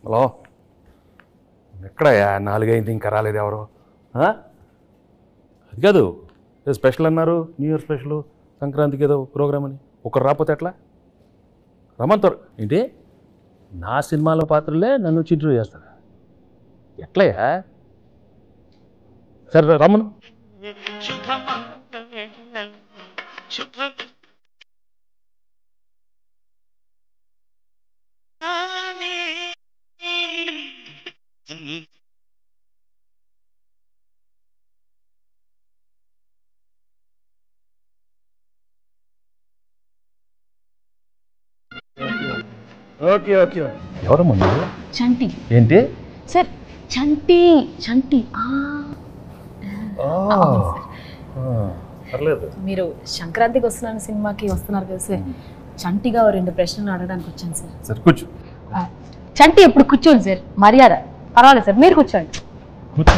Hello, ఎక్కడయ్యా 4 అయింది ఇంకా రాలేదు ఎవరు? అది కాదు, స్పెషల్ అన్నారు, న్యూ ఇయర్ స్పెషల్, సంక్రాంతికి ఏదో ప్రోగ్రామ్ అని. ఒకరు రాకపోతే ఎట్లా? రమ్మంటారు ఏంటి? నా సినిమాలో పాత్రలే నన్ను ఇంటర్వ్యూ చేస్తారా? ఎట్లయ్యా? సరే రమ్మను. Okay okay. ఎవరమ్మా? చంటి. ఏంటి సార్? చంటి. చంటి. పర్లేదు. మీరు సంక్రాంతికి వస్తున్నాను సినిమాకి వస్తున్నారు కదా సార్, చంటిగా 2 ప్రశ్నలు అడగడానికి వచ్చాను సార్. సరే కూర్చో. చంటి ఎప్పుడు కూర్చోండి సార్, మర్యాద. పర్వాలేదు సార్, మీరు కూర్చోండి. కూర్చో.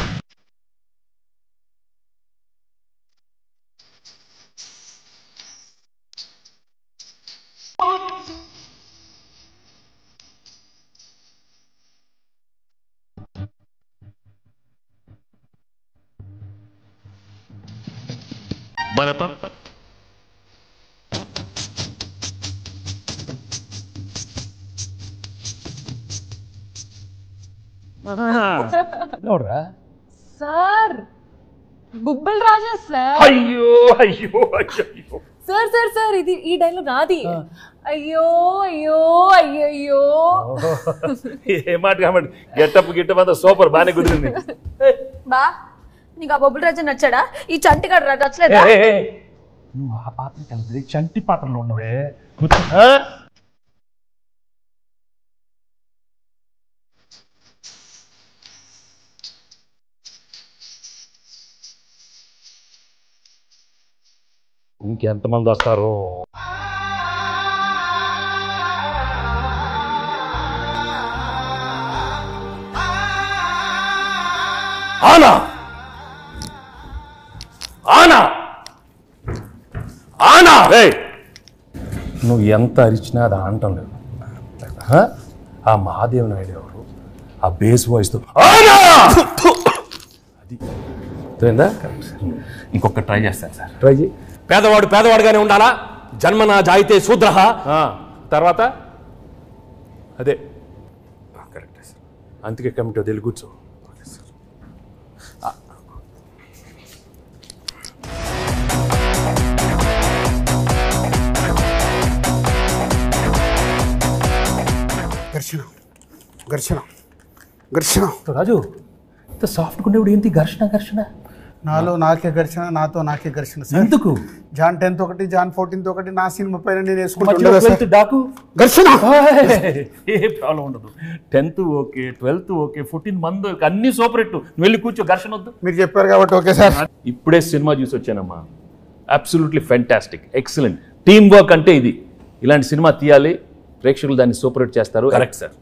ఎవరా సార్? బుబ్బల్ రాజా సార్. అయ్యో అయ్యో అయ్యో సార్ సార్ సార్, ఇది ఈ డైలాగ్ నాది. అయ్యో అయ్యో అయ్యో. ఏ మాట కాబట్టి గెట్టప్ అంతా సూపర్, బాగానే కుదిరింది. బా, నీకు ఆ బొబ్బుల్ రాజా నచ్చాడా? ఈ చంటిగాడు నచ్చలేదా? నువ్వు ఆ పాత్ర కలిసి చంటి పాత్రలో ఉన్నవే. ఇంకెంతమంది వస్తారు? ఆనా ఆనా ఆనా. నువ్వు ఎంత అరిచినా అది ఆనటం లేదు. ఆ మహాదేవ్ నాయుడు ఎవరు? ఆ బేస్ వాయిస్తో అది తెలిందా? ఇంకొక ట్రై చేస్తాను సార్. ట్రై చేయి. పేదవాడు పేదవాడుగానే ఉండాలా, జన్మన జాయితే శూద్ర. తర్వాత అదే కరెక్ట్ సార్. అందుకే కమిటీ వదిలి కూర్చో. ఘర్షణ ఘర్షణ ఘర్షణ. రాజు, ఇంత సాఫ్ట్గా ఉండేవాడు ఏంటి ఘర్షణ ఘర్షణ? నాలో నాకే ఘర్షణ, నాతో నాకే ఘర్షణ. ఎందుకు? జాన్ 10th ఒకటి, జాన్ 14th ఒకటి, నా సినిమా పైన నేను డాకు ఘర్షణ. ఏ ప్రాబ్లం ఉండదు. 10th ఓకే, 12th ఓకే, 14 మంది అన్ని సూపర్ హిట్. నువ్వు వెళ్ళి కూర్చో, ఘర్షణ వద్దు. మీరు చెప్పారు కాబట్టి ఓకే సార్. ఇప్పుడే సినిమా చూసి వచ్చానమ్మా. Absolutely fantastic, excellent. Team work అంటే ఇది. ఇలాంటి సినిమా తీయాలి, ప్రేక్షకులు దాన్ని సూపర్ హిట్ చేస్తారు. Correct sir.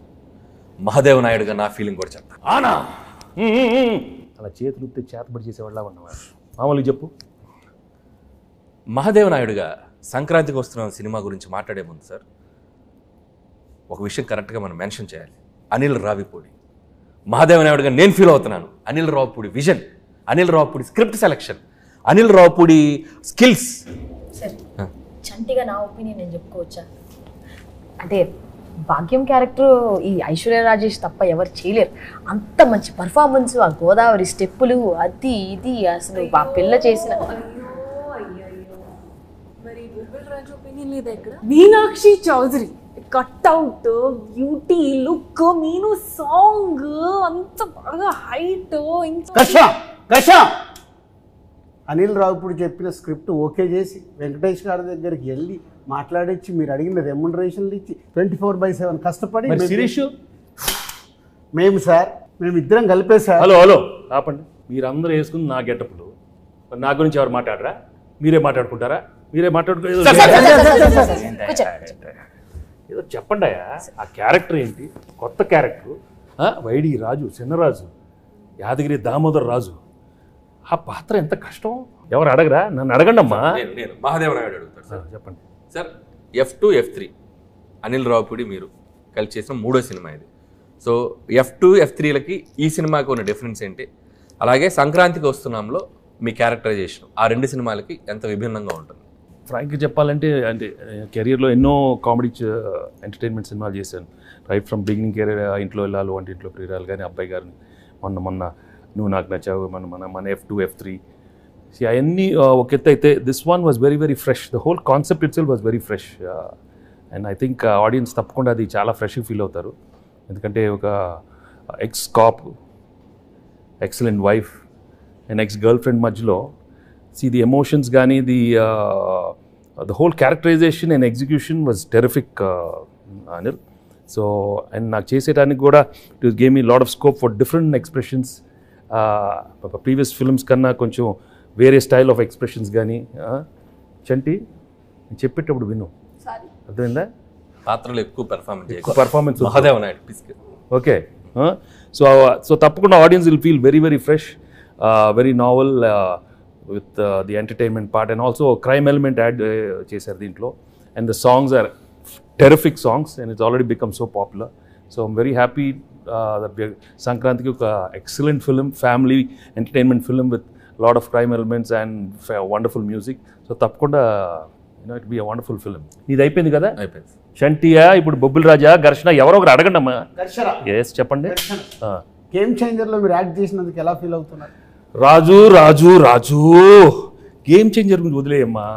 మహాదేవ్ నాయుడుగా నా ఫీలింగ్ కూడా చెప్తాను. ఆనా అలా చేతులు ఉప్పితే చేతబడి చేసేవాళ్ళ ఉన్నవాడు. మామూలుగా చెప్పు. మహాదేవ్ నాయుడుగా సంక్రాంతికి వస్తున్న సినిమా గురించి మాట్లాడే ముందు సార్, ఒక విషయం కరెక్ట్గా మనం మెన్షన్ చేయాలి. అనిల్ రావిపూడి. మహాదేవ్ నాయుడుగా నేను ఫీల్ అవుతున్నాను. Anil Ravipudi vision, Anil Ravipudi script selection, Anil Ravipudi skills. Sir, చంటిగా నా ఒపీనియన్ నేను చెప్పుకోవచ్చా? అంటే భాగ్యం క్యారెక్టర్ ఈ ఐశ్వర్య రాజేష్ తప్ప ఎవరు చేయలేరు. అంత మంచి పర్ఫార్మెన్స్, ఆ గోదావరి స్టెప్పులు, అది ఇది అసలు ఆ పిల్ల చేసిన. Meenakshi Chaudhary cutout, beauty, look, Meenu song అంత బాగా హైట్. అనిల్ రావిపూడి చెప్పిన స్క్రిప్ట్ ఓకే చేసి వెంకటేష్ గారి దగ్గరికి వెళ్ళి మాట్లాడించి మీరు అడిగిన రెమ్యునరేషన్లు ఇచ్చి 24/7 కష్టపడి మేము సార్, మేము ఇద్దరం కలిపే సార్. హలో హలో ఆపండి. మీరందరూ వేసుకుని నా గెటప్లు, నా గురించి ఎవరు మాట్లాడరా? మీరే మాట్లాడుకుంటారా? మీరే ఏదో చెప్పండి అయ్యా. ఆ క్యారెక్టర్ ఏంటి? కొత్త క్యారెక్టర్. వైడి రాజు, చిన్నరాజు, యాదగిరి దామోదర్ రాజు. ఆ పాత్ర ఎంత కష్టం. ఎవరు అడగరా? నన్ను అడగండి అమ్మా. నేను మహాదేవ్ నాయుడు అడుగుతాను సార్. చెప్పండి sir. F2, F3 Anil Ravipudi మీరు కలిసి చేసిన 3వ సినిమా ఇది. సో F2 F3లకి ఈ సినిమాకి ఉన్న డిఫరెన్స్ ఏంటి, అలాగే సంక్రాంతికి వస్తున్నాంలో మీ క్యారెక్టరైజేషన్ ఆ 2 సినిమాలకి ఎంత విభిన్నంగా ఉంటుంది? ఫ్రాంక్గా చెప్పాలంటే అంటే కెరీర్లో ఎన్నో కామెడీ ఎంటర్టైన్మెంట్ సినిమాలు చేశాను. రైట్ ఫ్రమ్ బిగినింగ్ కెరీర్, ఇంట్లో వెళ్ళాలి, వంటింట్లో ప్రియురాలు కానీ, అబ్బాయి గారిని, మొన్న నువ్వు నాకు నచ్చావు, మన F2 F3 అవన్నీ ఒక ఎత్తు అయితే this one was very very fresh. The whole concept itself was very fresh and I think audience తప్పకుండా అది చాలా ఫ్రెష్గా ఫీల్ అవుతారు. ఎందుకంటే ఒక ex cop, excellent wife and ex girlfriend మధ్యలో ది ఎమోషన్స్ కానీ the whole characterisation and execution was terrific Anil. So and నాకు చేసేటానికి కూడా it gave me lot of scope for different expressions. Previous films కన్నా కొంచెం వేరే స్టైల్ ఆఫ్ ఎక్స్ప్రెషన్స్ కానీ. చంటి నేను చెప్పేటప్పుడు విను, అర్థమైందా? పాత్రలు ఎక్కువ performance Mahadev Naidu. Okay, so తప్పకుండా audience will feel very very fresh, very novel with the entertainment part and also crime element add చేశారు దీంట్లో. And the songs are terrific songs and it's already become so popular. So I'm very happy that we are Sankranti oka excellent film, family entertainment film with lot of crime elements and wonderful music. So tappakunda it be a wonderful film. Needi ayipindi kada? అయిపోయింది. Shantiya ippudu Bobbil Raja, Garshna ఎవరో ఒకరు అడగండి అమ్మా. ఘర్షణ yes చెప్పండి. Game చేంజర్లో మీరు act చేసినందుకు ఎలా ఫీల్ అవుతున్నారు? రాజు గేమ్ చేంజర్ గురించి వదిలేయమ్మా.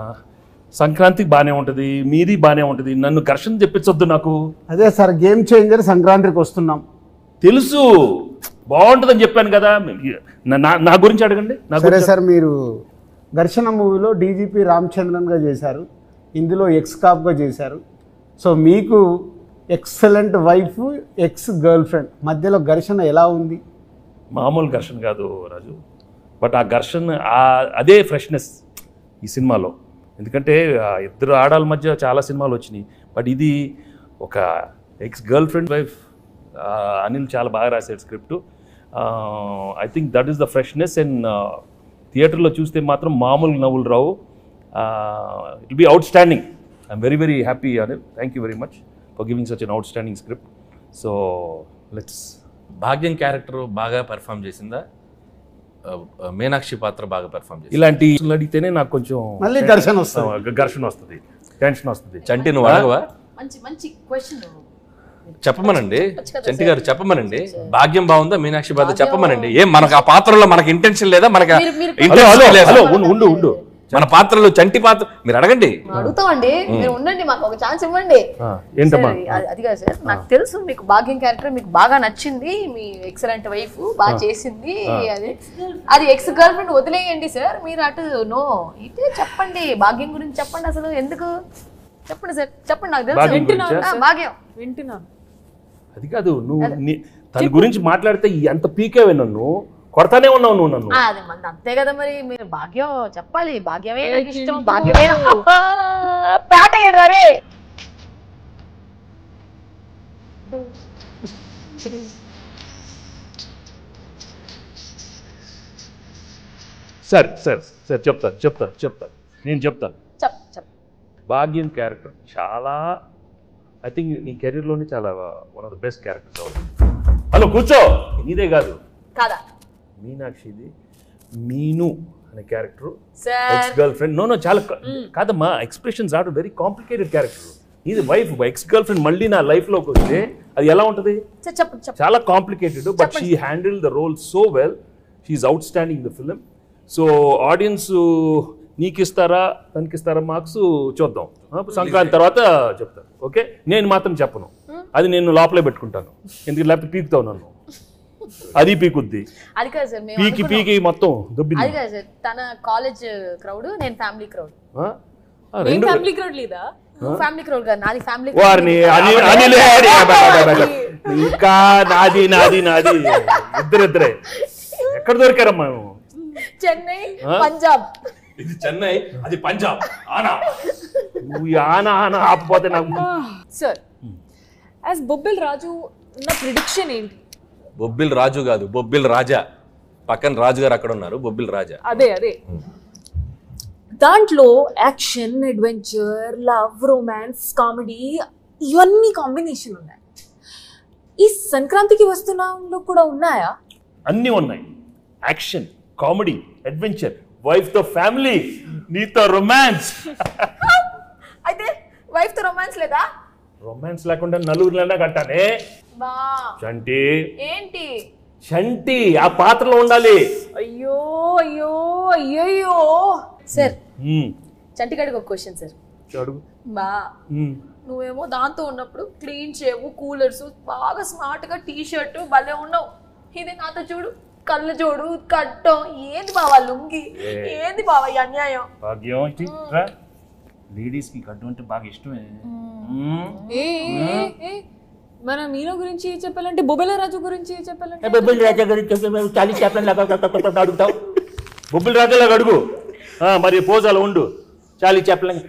సంక్రాంతికి బాగానే ఉంటుంది, మీది బాగానే ఉంటుంది, నన్ను ఘర్షణ తెప్పించొద్దు నాకు. అదే సార్, గేమ్ చేంజర్ సంక్రాంతికి వస్తున్నాం తెలుసు, బాగుంటుందని చెప్పాను కదా. నా గురించి అడగండి. సరే సార్, మీరు ఘర్షణ మూవీలో డీజీపీ రామచంద్రన్గా చేశారు, ఇందులో ఎక్స్ కాప్గా చేశారు. సో మీకు excellent wife, ex girlfriend మధ్యలో ఘర్షణ ఎలా ఉంది? మామూలు ఘర్షణ కాదు రాజు, బట్ ఆ ఘర్షణ అదే ఫ్రెష్నెస్ ఈ సినిమాలో. ఎందుకంటే ఇద్దరు ఆడాల మధ్య చాలా సినిమాలు వచ్చినాయి, బట్ ఇది ఒక ex girlfriend wife. Anil చాలా బాగా రాశాడు script. I think that is the freshness. And థియేటర్లో చూస్తే మాత్రం మామూలు నవ్వులు రావు. It be outstanding. I'm very very happy Anil. Thank you very much for giving such an outstanding script. So let's. Bhagyam character బాగా పెర్ఫామ్ చేసిందా, మీనాక్షి పాత్ర బాగా పెర్ఫామ్ చేసింది? ఇలాంటి అడిగితేనే నాకు కొంచెం మళ్ళీ ఘర్షణ వస్తుంది, టెన్షన్ వస్తుంది. చంటి నువ్వు అడగవా? మంచి క్వశ్చన్ చెప్పమనండి చంటి గారు, చెప్పమనండి. భాగ్యం బాగుందా, మీనాక్షి పాత్ర చెప్పమనండి. ఏం మనకు ఆ పాత్రలో మనకి ఇంటెన్షన్ లేదా? మనకు ఉండు మన పాత్రలో చంటి పాత్ర మీరు అడగండి. అడుగుతామండి, మీరు ఉండండి, మాకు ఒక ఛాన్స్ ఇవ్వండి. అది కాదు సార్, నాకు తెలుసు మీకు భాగ్యం క్యారెక్టర్ మీకు బాగా నచ్చింది, మీ ఎక్సలెంట్ వైఫ్ బాగా చేసింది, అది ఎక్స్ గర్ల్ ఫ్రెండ్ వదిలేయండి సార్. మీరు అటు నో ఇటే చెప్పండి, భాగ్యం గురించి చెప్పండి. అసలు ఎందుకు చెప్పండి సార్, చెప్పండి. నాకు తెలుసు భాగ్యం వింటున్నాను. అది కాదు, నువ్వు తన గురించి మాట్లాడితే ఎంత పీకేవే, నన్ను కొడతానే ఉన్నావు నువ్వు నన్ను. అది మంది అంతే కదా మరి. మీరు భాగ్యం చెప్పాలి, భాగ్యమే నాకు ఇష్టం, భాగ్యమే పేట ఏడారే. సార్ చెప్తాను నేను చెప్తాను. భాగ్యం క్యారెక్టర్ చాలా, ఐ థింక్ నీ కెరీర్లోనే చాలా one of the best characters. Hello కూర్చో, నీదే కాదు కాదా మీనాక్షిది. మీను అనే character ex girlfriend. No చాలా కాదమ్మా, expressions are very complicated character. ఇది వైఫ్, ఎక్స్ గర్ల్ ఫ్రెండ్ మళ్ళీ నా లైఫ్లోకి వస్తే అది ఎలా ఉంటుంది? చాలా complicated, but she handle the role so well. She's outstanding the film. So audience నీకిస్తారా తనకిస్తారా మార్క్స్ చూద్దాం, సంక్రాంతి తర్వాత చెప్తాను. ఓకే, నేను మాత్రం చెప్పను, అది నేను లోపలే పెట్టుకుంటాను. ఎందుకంటే లేకపోతే పీకుతావు నన్ను, అది పీకుద్ది. అది కాదు సార్, పీకి మొత్తం దొబ్బింది. అది కాదు సార్, తన కాలేజ్ క్రౌడ్, నేను ఫ్యామిలీ క్రౌడ్. ఫ్యామిలీ క్రౌడ్ లేదా? ఫ్యామిలీ క్రౌడ్ కాదు, నాది ఫ్యామిలీ. వారిని ఇంకా నాది ఇద్దరే ఎక్కడ దొరికారమ్మా? చెన్నై, పంజాబ్. ఇది చెన్నై, అది పంజాబ్. నువ్వు ఆనా ఆపపోతే నాకు. సార్ యాజ్ బొబ్బిల్ రాజు నా ప్రిడిక్షన్ ఏంటి? బొబ్బిల్ రాజు కాదు, బొబ్బిల్ రాజా. పక్కన రాజు గారు అక్కడ ఉన్నారు, బొబ్బిల్ రాజా. అదే దాంట్లో action, adventure, love, romance, comedy ఇవన్నీ కాంబినేషన్ ఉన్నాయి. ఈ సంక్రాంతికి వస్తున్నాంలో కూడా ఉన్నాయా? అన్నీ ఉన్నాయి. యాక్షన్, కామెడీ, అడ్వెంచర్, వైఫ్ తో ఫ్యామిలీ, నీతో రొమాన్స్. అయితే వైఫ్ తో రొమాన్స్ లేదా? రొమాన్స్ లేకుండా నలుగురిలోనే కట్టానే. బా చంటి, ఏంటి? చంటి ఆ పాత్రలో ఉండాలి. అయ్యో అయ్యో అయ్యో సార్, ఉమ్, చంటిగాడికి ఒక క్వశ్చన్ సార్. అడుగు. బా ఉమ్. నువ్వేమో దాంతో ఉన్నప్పుడు క్లీన్ షేవ్, కూలర్స్, బాగా స్మార్ట్ గా టీ షర్ట్ భలే ఉన్నావు. ఇది నాతో చూడు, కళ్ళు చూడు, కట్టం. ఏంది బావా లుంగి? ఏంది బావా ఈ అన్యాయం? భాగ్యం లేడీస్ కి కట్టు అంటే బాగా ఇష్టమే. ఏ ఏ, ఏ, మన మీలో గురించి చెప్పాలంటే బొబ్బిల రాజు గురించి చెప్పాలంటే బొబ్బిల్ రాజా గురించి చాలీ చెప్పండి అడుగుతావు. బొబ్బిల్ రాజాలాగా అడుగు. మరి పోజాలు ఉండు. చాలీ చెప్పలేం.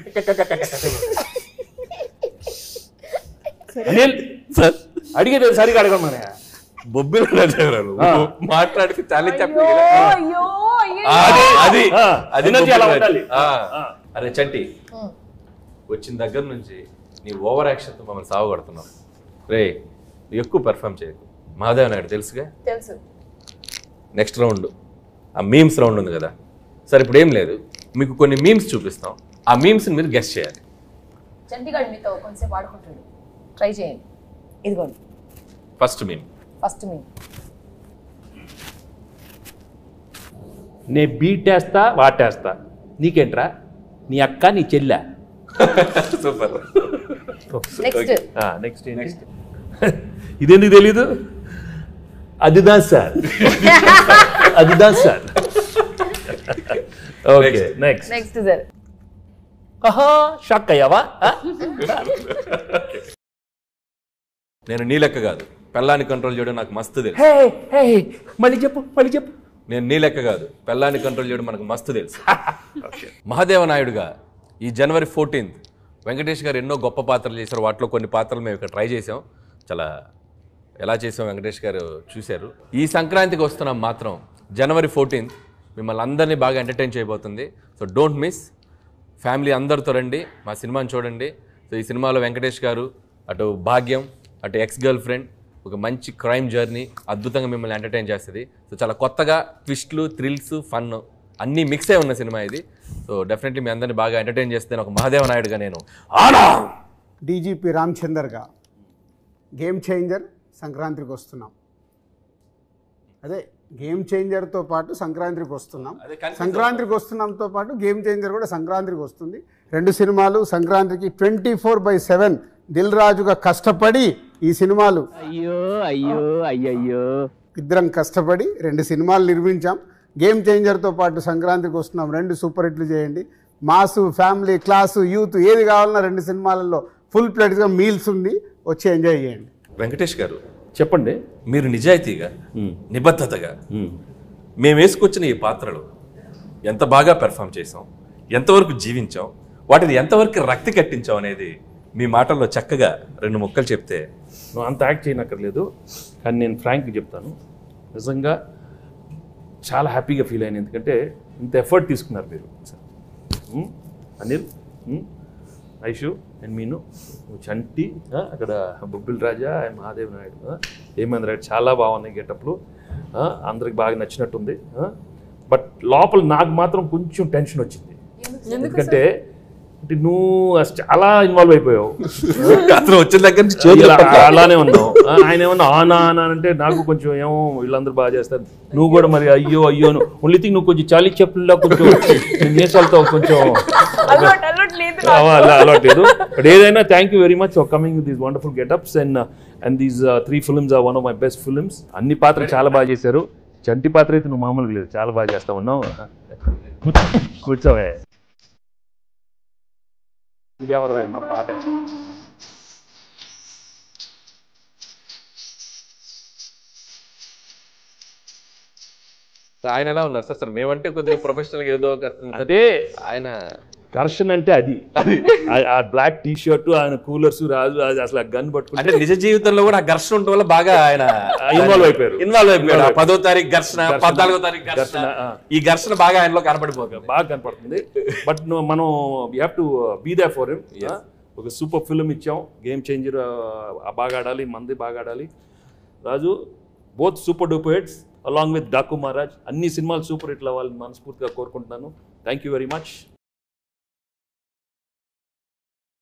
అనిల్ సార్ అడిగేది సరిగా అడగడం మన బొబ్బిల రాజా గారు మాట్లాడితే చాలా చెప్పి అయ్యో అయ్యో అది ఎనర్జీ అలా ఉండాలి. అరే చంటి, వచ్చిన దగ్గర నుంచి నీ ఓవర్ యాక్షన్తో మమ్మల్ని సాగుకొడుతున్నావు. రే నువ్వు ఎక్కువ పెర్ఫామ్ చేయకు. మహాదేవ్ నాయుడు తెలుసుగా. తెలుసు. నెక్స్ట్ రౌండ్ ఆ మీమ్స్ రౌండ్ ఉంది కదా. సరే ఇప్పుడు ఏం లేదు, మీకు కొన్ని మీమ్స్ చూపిస్తాం. ఆ మీమ్స్ని మీరు గెస్ట్ చేయాలి. చంటిగాడు మీతో కొంచెంసేపు ఆడుకుంటాడు, ట్రై చేయండి. ఇదిగోండి ఫస్ట్ మీమ్. ఫస్ట్ మీ నే బీటేస్తా వాటేస్తా, నీకేంట్రా? నీ అక్క నీ చెల్లె. సూపర్. నెక్స్ట్ నెక్స్ట్ ఇదెందుకు తెలీదు? అదిదా సార్, అదిదా sir. Okay next. Next sir. Shock అయ్యావా? నేను నీ లెక్క కాదు, పెళ్ళాన్ని కంట్రోల్ చేయడం నాకు మస్తు తెలుసు. మళ్ళీ చెప్పు. నేను నీ లెక్క కాదు, పెళ్ళాన్ని కంట్రోల్ చేయడం మనకు మస్తు తెలుసు. మహాదేవ నాయుడుగా ఈ జనవరి 14th వెంకటేష్ గారు ఎన్నో గొప్ప పాత్రలు చేశారు. వాటిలో కొన్ని పాత్రలు మేము ఇక్కడ ట్రై చేసాం. చాలా ఎలా చేసాం వెంకటేష్ గారు చూశారు. ఈ సంక్రాంతికి వస్తున్నాం మాత్రం జనవరి 14th మిమ్మల్ని అందరినీ బాగా ఎంటర్టైన్ చేయబోతుంది. So don't miss. ఫ్యామిలీ అందరితో రండి, మా సినిమాని చూడండి. సో ఈ సినిమాలో వెంకటేష్ గారు, అటు భాగ్యం, అటు ఎక్స్ గర్ల్ ఫ్రెండ్, ఒక మంచి క్రైమ్ జర్నీ అద్భుతంగా మిమ్మల్ని ఎంటర్టైన్ చేస్తుంది. సో చాలా కొత్తగా ట్విస్ట్లు, థ్రిల్స్, ఫన్ అన్నీ మిక్స్ అయి ఉన్న సినిమా ఇది. సో డెఫినెట్లీ మీ అందరినీ బాగా ఎంటర్టైన్ చేస్తే ఒక మహాదేవ నాయుడుగా నేను డీజీపీ రామచందర్గా గేమ్ చేంజర్ సంక్రాంతికి వస్తున్నాం. అదే గేమ్ చేంజర్తో పాటు సంక్రాంతికి వస్తున్నాం. సంక్రాంతికి వస్తున్నాంతో పాటు గేమ్ చేంజర్ కూడా సంక్రాంతికి వస్తుంది. రెండు సినిమాలు సంక్రాంతికి 24/7 దిల్ రాజుగా కష్టపడి ఈ సినిమాలు ఇద్దరం కష్టపడి రెండు సినిమాలు నిర్మించాం. గేమ్ చేంజర్తో పాటు సంక్రాంతికి వస్తున్నాం. రెండు సూపర్ హిట్లు చేయండి. మాసు, ఫ్యామిలీ, క్లాసు, యూత్ ఏది కావాలన్నా రెండు సినిమాలలో ఫుల్ ప్లేట్గా మీల్స్ ఉంది, వచ్చి ఎంజాయ్ చేయండి. వెంకటేష్ గారు చెప్పండి. మీరు నిజాయితీగా, నిబద్ధతగా మేము వేసుకొచ్చిన ఈ పాత్రలు ఎంత బాగా పెర్ఫామ్ చేసాం, ఎంతవరకు జీవించాం, వాటిని ఎంతవరకు రక్తి కట్టించాం అనేది మీ మాటల్లో చక్కగా రెండు ముక్కలు చెప్తే. నువ్వు అంత యాక్ట్ చేయనక్కర్లేదు, కానీ నేను ఫ్రాంక్గా చెప్తాను. నిజంగా చాలా హ్యాపీగా ఫీల్ అయ్యాను. ఎందుకంటే ఇంత ఎఫర్ట్ తీసుకున్నారు మీరు. అనిల్, ఐషు అండ్ మీను, చంటి, అక్కడ బొబ్బిల్ రాజా అండ్ మహాదేవ్ నాయుడు, హేమేంద్ర రాయుడు చాలా బాగున్నాయి గెటప్లు. అందరికి బాగా నచ్చినట్టుంది. బట్ లోపల నాకు మాత్రం కొంచెం టెన్షన్ వచ్చింది. ఎందుకంటే నువ్వు చాలా ఇన్వాల్వ్ అయిపోయావు. వచ్చిన దగ్గర నుంచి అలానే ఉన్నావు. ఆయన ఏమన్నా ఆనా అంటే నాకు కొంచెం ఏమో వీళ్ళందరూ బాగా చేస్తారు, నువ్వు కూడా మరి అయ్యో ఓన్లీ థింగ్ నువ్వు కొంచెం చాలీ చెప్పుల్లో కొంచెం నేసాలతో కొంచెం అలవాటు లేదు. బట్ ఏదైనా thank you very much for coming with these wonderful getups and these 3 films are one of my best films. అన్ని పాత్రలు చాలా బాగా చేశారు. చంటి పాత్ర అయితే నువ్వు మామూలుగా లేదు, చాలా బాగా చేస్తా ఉన్నావు. కూర్చోవే. ఎవరైనా పాట ఆయన ఎలా ఉన్నారు సార్? సార్ మేమంటే కొద్దిగా ప్రొఫెషనల్ ఏదో అదే ఆయన ఘర్షణ అంటే అది ఆ బ్లాక్ టీ షర్ట్, ఆయన కూలర్స్, రాజు అసలు గన్ పట్టుకుంటే అంటే నిజ జీవితంలో కూడా ఘర్షణ ఉండటం వల్ల బాగా ఆయన ఇన్వాల్వ్ అయిపోయారు. 10వ తారీఖు ఘర్షణ, 14వ తారీఖు ఘర్షణ, ఈ ఘర్షణ బాగా ఆయనలో కనపడిపోతుంది, బాగా కనపడుతుంది. బట్ మనం we have to be there for him. ఒక సూపర్ ఫిల్మ్ ఇచ్చాం, గేమ్ చేంజర్ బాగా ఆడాలి, మంది బాగా ఆడాలి. Raju both super duper hits along with Daku Maharaj. అన్ని సినిమాలు సూపర్ హిట్లు అవ్వాలని మనస్ఫూర్తిగా కోరుకుంటున్నాను. Thank you very much.